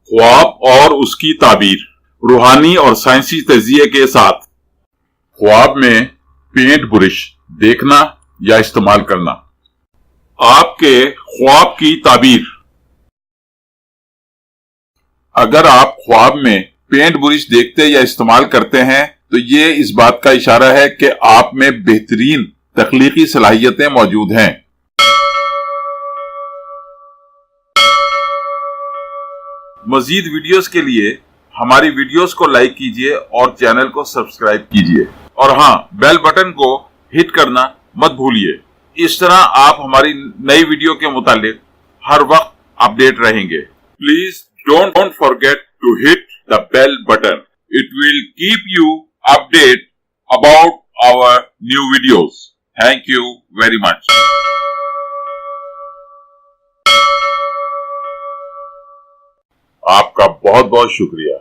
ख्वाब और उसकी ताबीर, रूहानी और साइंसी तजिए के साथ। ख्वाब में पेंट ब्रश देखना या इस्तेमाल करना। आपके ख्वाब की ताबीर। अगर आप ख्वाब में पेंट ब्रश देखते या इस्तेमाल करते हैं तो ये इस बात का इशारा है कि आप में बेहतरीन तख्लीकी सलाहियतें मौजूद हैं। मजीद वीडियोस के लिए हमारी वीडियोस को लाइक कीजिए और चैनल को सब्सक्राइब कीजिए, और हाँ, बेल बटन को हिट करना मत भूलिए। इस तरह आप हमारी नई वीडियो के मुतालिक हर वक्त अपडेट रहेंगे। Please don't forget to hit the bell button. It will keep you update about our new videos. Thank you very much. आपका बहुत बहुत शुक्रिया।